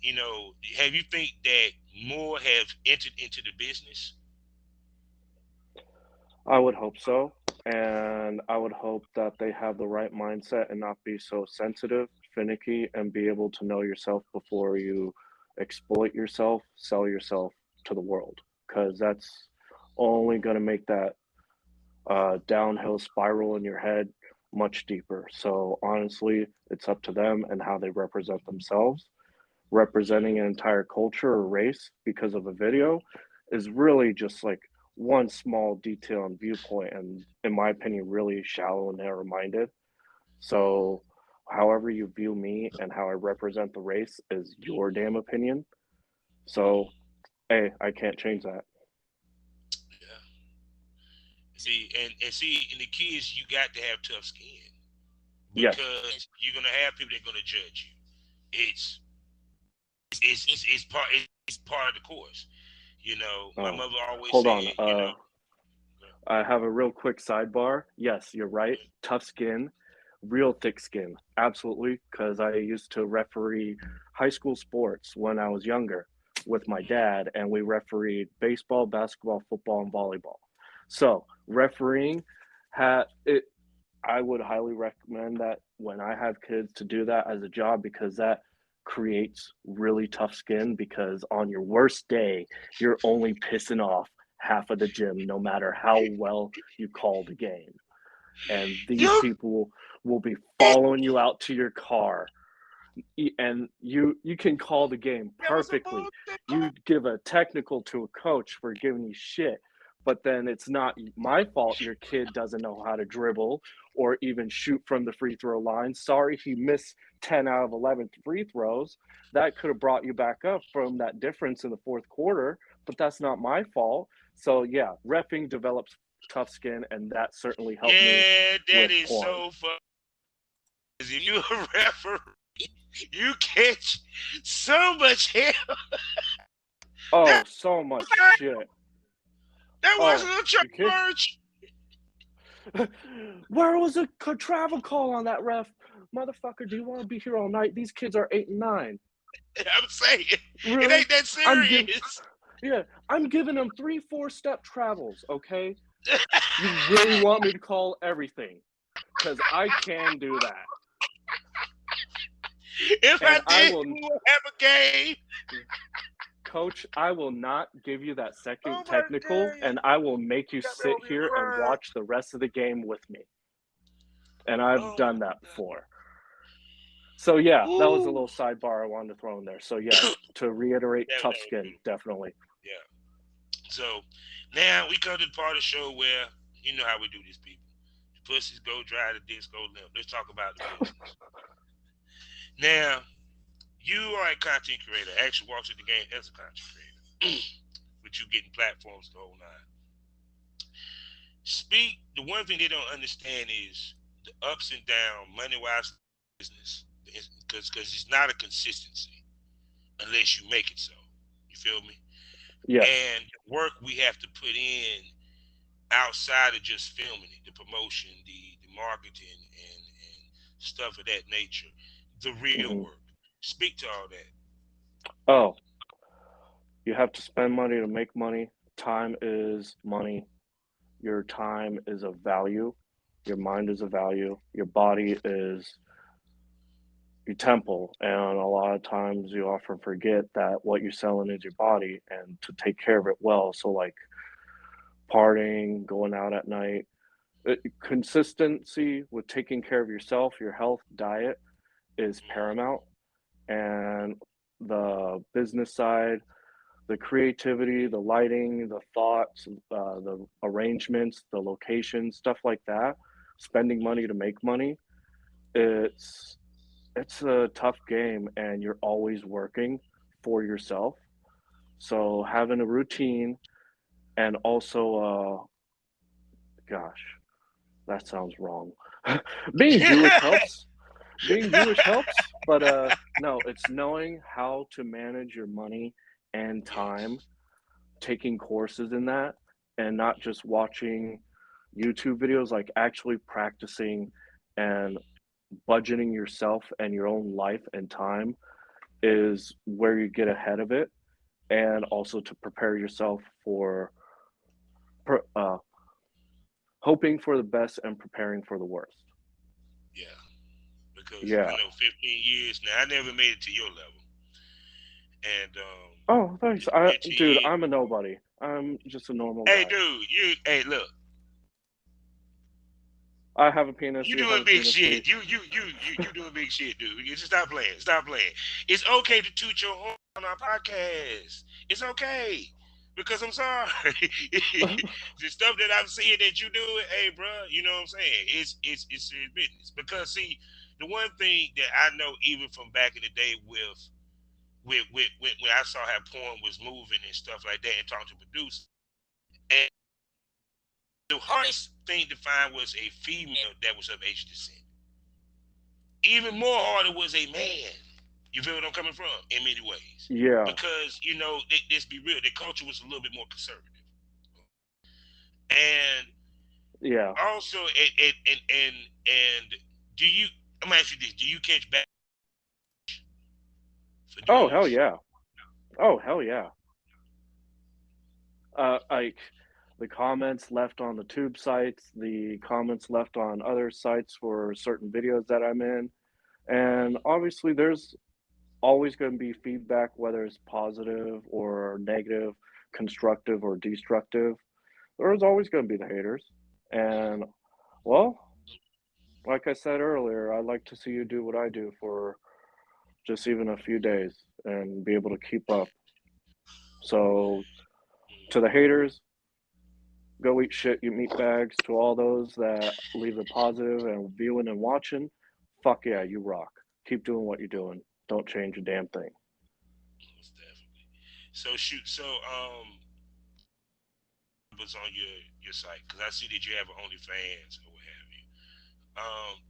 have you think that more have entered into the business? I would hope so. And I would hope that they have the right mindset and not be so sensitive, finicky, and be able to know yourself before you exploit yourself, sell yourself to the world. Because that's only going to make that downhill spiral in your head much deeper. So honestly, it's up to them and how they represent themselves. Representing an entire culture or race because of a video is really just like one small detail and viewpoint, and in my opinion, really shallow and narrow minded. So, however you view me and how I represent the race is your damn opinion. So, hey, I can't change that. Yeah. And the key is you got to have tough skin Yes. because you're gonna have people that are gonna judge you. It's it's part of the course. My Oh, mother always hold said, on. I have a real quick sidebar. Yes, you're right. Tough skin, real thick skin. Absolutely. Because I used to referee high school sports when I was younger with my dad, and we refereed baseball, basketball, football, and volleyball. So, refereeing had it. I would highly recommend that when I have kids to do that as a job because that creates really tough skin because on your worst day, you're only pissing off half of the gym, no matter how well you call the game. And these You people will be following you out to your car, and you can call the game that was a perfectly. bullshit You call. give a technical to a coach for giving you shit, but then it's not my fault your kid doesn't know how to dribble or even shoot from the free throw line. Sorry, he missed 10 out of 11 free throws. That could have brought you back up from that difference in the fourth quarter, but that's not my fault. So yeah, refing develops tough skin, and that certainly helped me Yeah, that with is porn. so fun. If you a referee, you catch so much hell. That Oh, so much shit. that Oh, wasn't a you kid. charge. Where was the travel call on that ref? Motherfucker, do you want to be here all night? These kids are 8 and 9. I'm saying it Really? ain't that I'm giving, serious. yeah, I'm giving them 3, 4 step travels. Okay, you really want me to call everything? Cause I can do that, If I and I did, will, we would have a game. coach. I will not give you that Oh second my technical, god, and I will make you got me sit over here here and crying. watch the rest of the game with me. And I've Oh my done that before. So yeah, that was a Ooh. little sidebar I wanted to throw in there. So yeah, to reiterate, tough That was skin, beautiful. definitely. Yeah. So now we come to the part of the show where you know how we do this, people. The pussies go dry, the dicks go limp. Let's talk about the business. Now, you are a content creator. Actually walks in the game as a content creator. But you getting platforms the whole nine. Speak. The one thing they don't understand is the ups and downs, money wise, business, because it's not a consistency unless you make it so. You feel me? Yes. And the work we have to put in outside of just filming it, the promotion, the marketing, and stuff of that nature, the real Hmm. work. Speak to all that. Oh, you have to spend money to make money. Time is money. Your time is a value. Your mind is a value. Your body is your temple. And a lot of times you often forget that what you're selling is your body and to take care of it well. So, like partying, going out at night, consistency with taking care of yourself, your health, diet is Mm-hmm. paramount. And the business side, the creativity, the lighting, the thoughts, the arrangements, the locations, stuff like that, spending money to make money, it's it's a tough game and you're always working for yourself. So having a routine and also gosh, that sounds wrong. Being Jewish helps. Being Jewish helps, but no, it's knowing how to manage your money and time, Yes. taking courses in that, and not just watching YouTube videos, like actually practicing and budgeting yourself and your own life and time is where you get ahead of it, and also to prepare yourself for uh, hoping for the best and preparing for the worst. Yeah. Because I Yeah. know 15 years now, I never made it to your level. And Oh, thanks. in 15 Dude, years, I'm a nobody. I'm just a normal hey, guy. dude, hey, look, I have a penis. you You have doing a big penis. We. shit. You doing big shit, dude. You just stop playing. Stop playing. It's okay to toot your horn on our podcast. It's okay. Because I'm sorry, the stuff that I'm seeing that you do, hey, bro, you know what I'm saying? It's serious business. Because see, the one thing that I know, even from back in the day, with when I saw how porn was moving and stuff like that, and talking to producers, and the hardest thing to find was a female that was of Asian descent. Even more harder was a man. You feel what I'm coming from? In many ways, Yeah. because let's be real, the culture was a little bit more conservative, and Yeah. also, and do you? I'm gonna ask you this: do you catch back for Oh doing hell this? yeah. Oh hell yeah. Like the comments left on the tube sites, the comments left on other sites for certain videos that I'm in, and obviously there's always going to be feedback, whether it's positive or negative. constructive or destructive, there's always going to be the haters. And well, like I said earlier, I'd like to see you do what I do for just even a few days and be able to keep up. So to the haters, go eat shit, you meat bags. To all those that leave the positive and viewing and watching, fuck yeah, you rock. Keep doing what you're doing. Don't change a damn thing. Most definitely. So shoot. So was on your site because I see that you have an OnlyFans or what have you.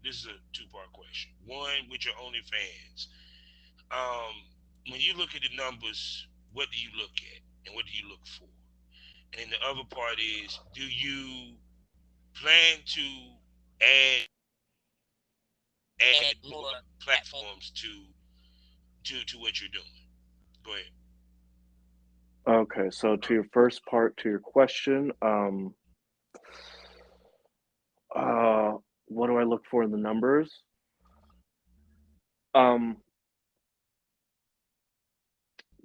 This is a two-part question. One, with your OnlyFans, um, when you look at the numbers, what do you look at and what do you look for? And then the other part is, do you plan to add more platforms to what you're doing? Go ahead. Okay, so to your first part to your question, what do I look for in the numbers? Um,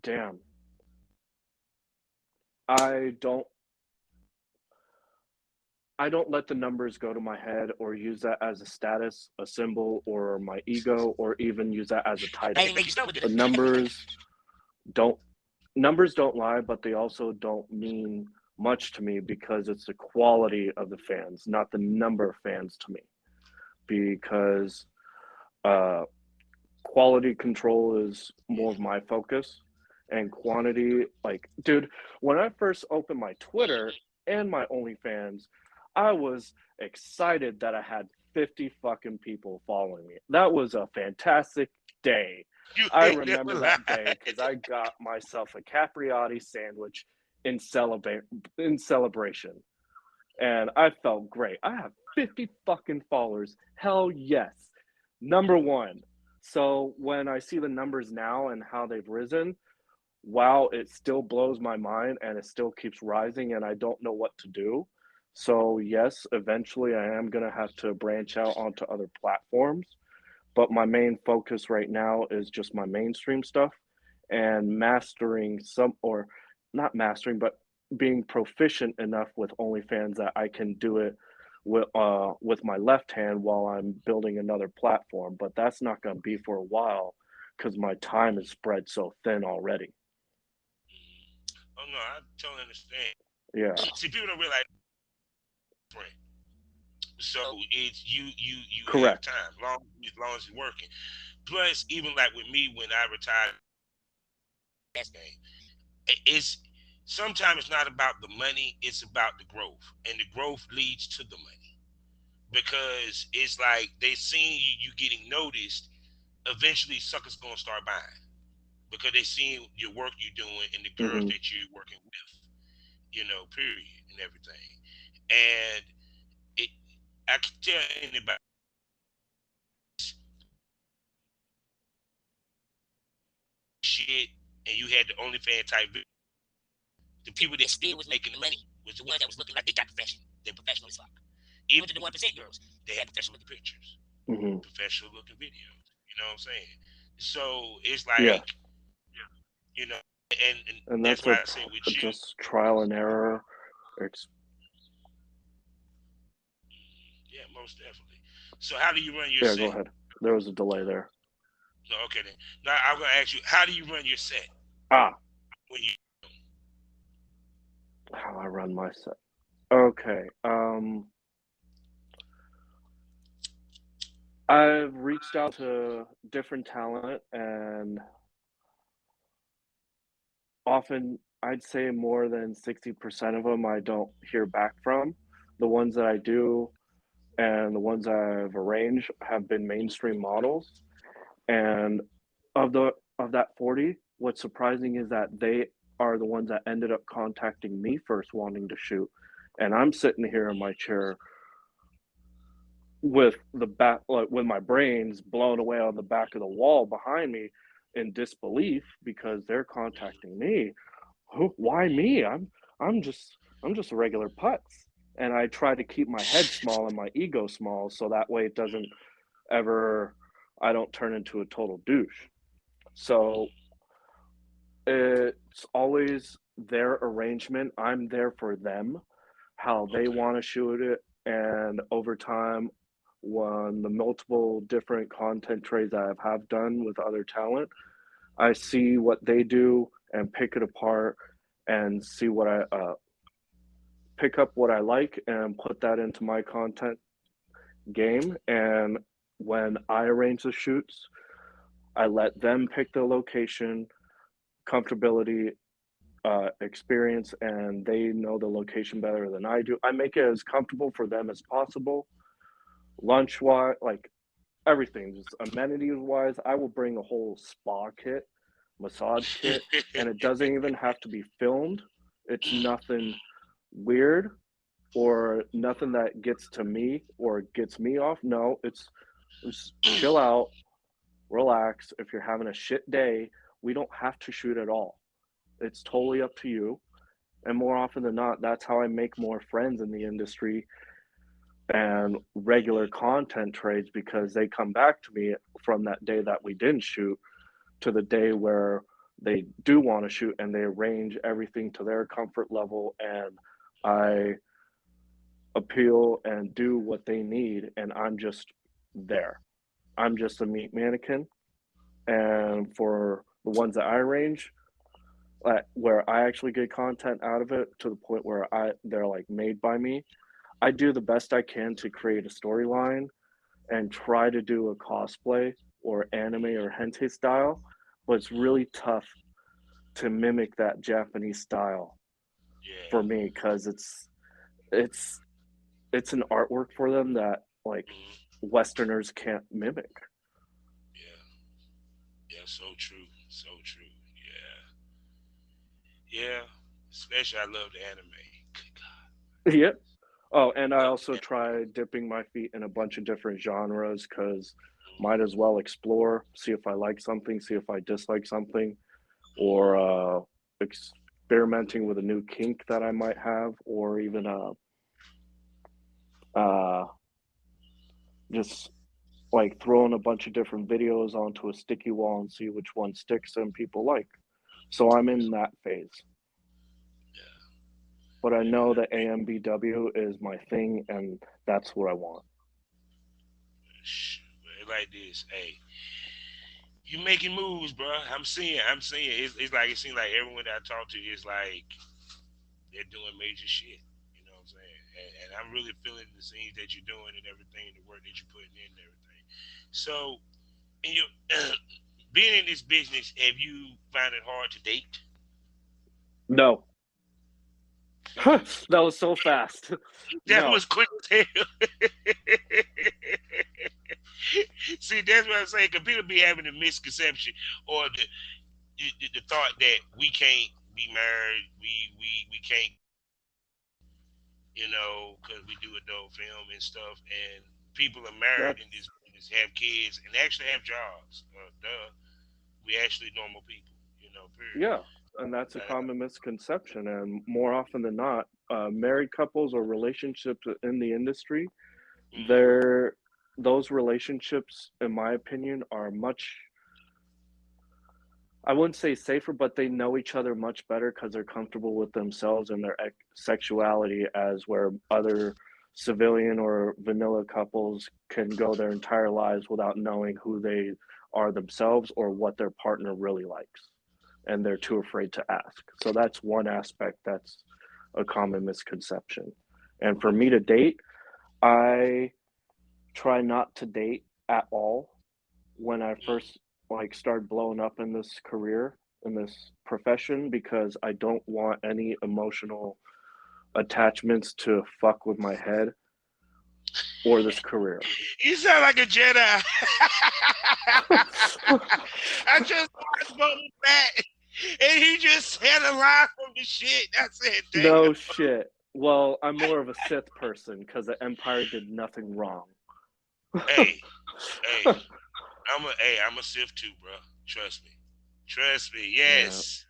damn, I don't I don't let the numbers go to my head or use that as a status, a symbol, or my ego, or even use that as a I title. didn't make you start with The it. don't numbers don't lie, but they also don't mean much to me because it's the quality of the fans, not the number of fans to me. Because uh, quality control is more of my focus, and quantity, like, dude, when I first opened my Twitter and my OnlyFans, I was excited that I had 50 fucking people following me. That was a fantastic day. You I ain't never remember that day lied. because I got myself a capriotti sandwich in celebration, and I felt great. I have 50 fucking followers. Hell yes. Number one. So when I see the numbers now and how they've risen, wow, it still blows my mind and it still keeps rising and I don't know what to do. So yes, eventually I am going to have to branch out onto other platforms, but my main focus right now is just my mainstream stuff and mastering some, or not mastering, but being proficient enough with OnlyFans that I can do it with my left hand while I'm building another platform. But that's not going to be for a while because my time is spread so thin already. Oh no, I totally understand. Yeah, See, people don't realize friend. So it's you have correct. time, long as you're working. Plus, even like with me when I retired, it's sometimes it's not about the money; it's about the growth, and the growth leads to the money because it's like they seeing you getting noticed. Eventually, suckers gonna start buying because they seeing your work you're doing and the girls Hmm. that you're working with. Period and everything. And it, I can tell anybody shit, and you had the OnlyFans type video, the people that still was making the money was the ones that was looking like they got professional. They're professional as fuck. Even to the 1% girls, they had professional looking pictures, Hmm. professional looking videos. You know what I'm saying? So it's Yes, like, you know, and and that's that's why I say with you, just trial and error. yeah, most definitely. So how do you run your Yeah, go set? ahead. There was a delay there. No, okay then. Now I'm gonna ask you, how do you run your set Ah, when you? how I run my set. Okay. I've reached out to different talent, and often I'd say more than 60% of them I don't hear back from. The ones that I do and the ones I've arranged have been mainstream models. And of the of that 40, what's surprising is that they are the ones that ended up contacting me first wanting to shoot. And I'm sitting here in my chair with the back, like with my brains blown away on the back of the wall behind me in disbelief because they're contacting me. Who, why me? I'm just a regular putz. And I try to keep my head small and my ego small so that way it doesn't ever, I don't turn into a total douche. So it's always their arrangement. I'm there for them, how they Okay. want to shoot it. And over time, when the multiple different content trades I have done with other talent, I see what they do and pick it apart and see what I pick up what I like and put that into my content game. And when I arrange the shoots, I let them pick the location, comfortability, experience, and they know the location better than I do. I make it as comfortable for them as possible. Lunch wise, like everything, just amenities wise, I will bring a whole spa kit, massage kit, and it doesn't even have to be filmed. It's nothing weird or nothing that gets to me or gets me off. No, it's chill out, relax. If you're having a shit day, we don't have to shoot at all. It's totally up to you. And more often than not, that's how I make more friends in the industry and regular content trades because they come back to me from that day that we didn't shoot to the day where they do want to shoot and they arrange everything to their comfort level and I appeal and do what they need and I'm just there. I'm just a meat mannequin and for the ones that I arrange where I actually get content out of it to the point where I they're like made by me. I do the best I can to create a storyline and try to do a cosplay or anime or hentai style, but it's really tough to mimic that Japanese style for Yeah. me because it's it's an artwork for them that like Mhm. Westerners can't mimic. Yeah. Yeah. So true. So true. Yeah. Yeah. Especially I love the anime. Good God. Yeah. Oh, and I Love also the try dipping my feet in a bunch of different genres because might anime. as well explore, see if I like something, see if I dislike something, or experimenting with a new kink that I might have, or even uh, just like throwing a bunch of different videos onto a sticky wall and see which one sticks and people like. So I'm in that phase. Yeah. But I Yeah. know that AMBW is my thing and that's what I want. Like this. Hey, you making moves, bro. I'm seeing. I'm seeing. It's like it seems like everyone that I talk to is like they're doing major shit. You know what I'm saying? And I'm really feeling the scenes that you're doing and everything, the work that you're putting in and everything. So, in your being in this business, have you found it hard to date? No. That was so fast. That No. was quick as hell. See, that's what I'm saying. Cause people be having the misconception or the thought that we can't be married, we can't, because we do adult film and stuff, and people are married in this That's business, have kids, and actually have jobs. Duh, we actually normal people, period. yeah, and that's a Uh, common misconception. And more often than not, married couples or relationships in the industry, mm, they're those relationships, in my opinion, are much I wouldn't say safer, but they know each other much better because they're comfortable with themselves and their sexuality, as where other civilian or vanilla couples can go their entire lives without knowing who they are themselves or what their partner really likes. And they're too afraid to ask. So that's one aspect that's a common misconception. And for me to date, I try not to date at all when I mm. first like started blowing up in this career in this profession because I don't want any emotional attachments to fuck with my head or this career. You sound like a Jedi. I just watched Boba Fett, and he just said a line from the shit. I said, No damn. shit. Well, I'm more of a Sith person because the Empire did nothing wrong. Hey, hey, I'm a Sith too, bro. Trust me. Trust me. Yeah, Yes.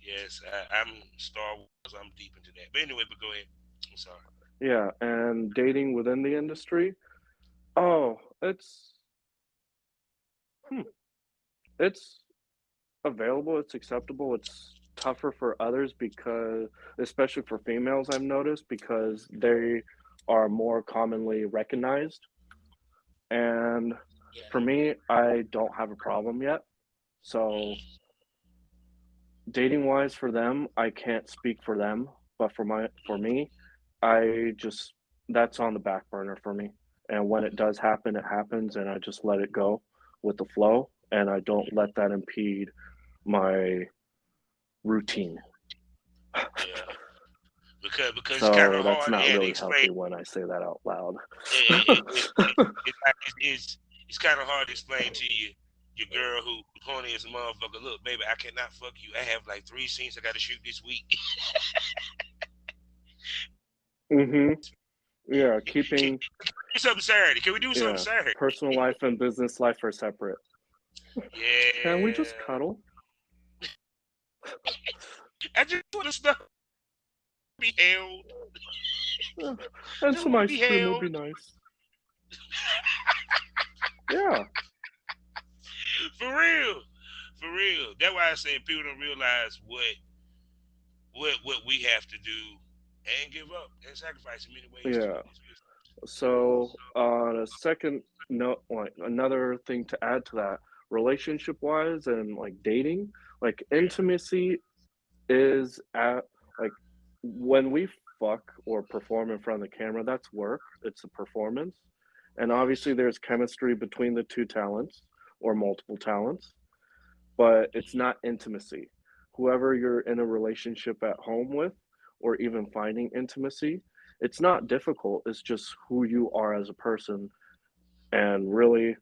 Yes. I'm Star Wars. I'm deep into that. But anyway, but go ahead. I'm sorry. yeah, and dating within the industry. Oh, hmm, it's available. It's acceptable. It's tougher for others because, especially for females, I've noticed because they are more commonly recognized. And Yeah. for me, I don't have a problem yet. So Mm, dating wise for them, I can't speak for them, but for me, I just that's on the back burner for me. And when it does happen, it happens and I just let it go with the flow and I don't let that impede my routine. yeah. Because it's kind So of that's hard. not Yeah, to really explain. healthy when I say that out loud. It's kind of hard to explain to you your girl who horny as a motherfucker. Look, baby, I cannot fuck you. I have like 3 scenes I got to shoot this week. Mhm. Yeah, Can keeping we do something Saturday? Can we do something yeah, Saturday? personal life and business life are separate. Can we just Yeah. cuddle? I just want to stuff be held. Yeah. And Just some want to ice be cream would held. be nice. Yeah. For real. For real. That's why I say people don't realize what we have to do and give up and sacrifice in many ways too Yeah. in this business. So, on a second note, like another thing to add to that, relationship wise and like dating, like Yeah. intimacy is at like when we fuck or perform in front of the camera, that's work. It's a performance. And obviously Yes. there's chemistry between the two talents or multiple talents, but it's Mm. not intimacy. Whoever you're in a relationship at home with, or even finding intimacy, it's not difficult. It's just who you are as a person. And really,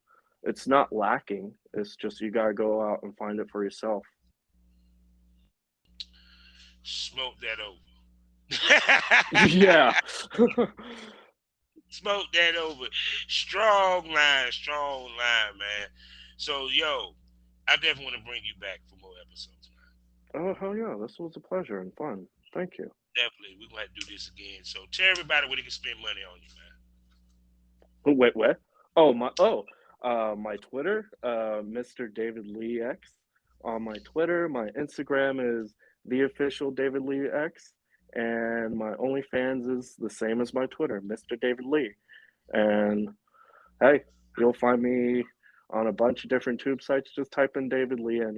it's not lacking. It's just you got to go out and find it for yourself. Smoke that over. Yeah. Smoke that over. Strong line, man. So, yo, I definitely want to bring you back for more episodes, man. Oh, hell yeah. This was a pleasure and fun. Thank you. Definitely, we're gonna have to do this again. So, tell everybody where they can spend money on you, man. Oh, wait, what? My Twitter, Mr. David Lee X. On my Twitter, my Instagram is the official David Lee X, and my OnlyFans is the same as my Twitter, Mr. David Lee. And hey, you'll find me on a bunch of different tube sites. Just type in David Lee, and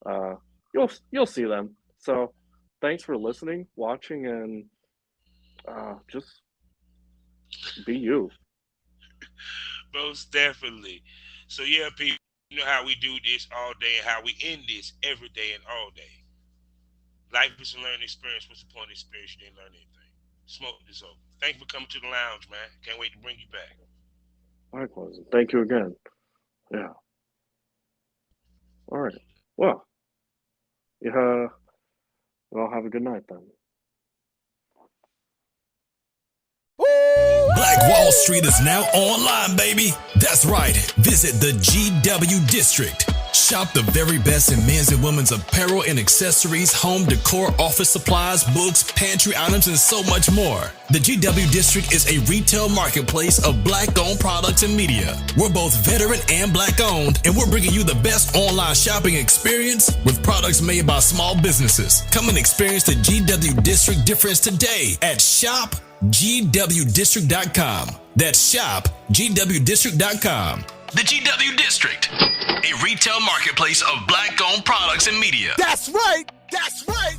uh, you'll see them. So, thanks for listening, watching, and just be you. Most definitely. So, yeah, people, you know how we do this all day and how we end this every day and all day. Life is a learning experience. What's the point of experience? You didn't learn anything. Smoke this over. Thank you for coming to the lounge, man. Can't wait to bring you back. Likewise. Thank you again. Yeah. All right. Well, yeah. Well, have a good night then. Black Wall Street is now online, baby. That's right. Visit the GW District. Shop the very best in men's and women's apparel and accessories, home decor, office supplies, books, pantry items, and so much more. The GW District is a retail marketplace of Black-owned products and media. We're both veteran and Black-owned, and we're bringing you the best online shopping experience with products made by small businesses. Come and experience the GW District difference today at shopgwdistrict.com. That's shopgwdistrict.com. The GW District, a retail marketplace of Black-owned products and media. That's right. That's right.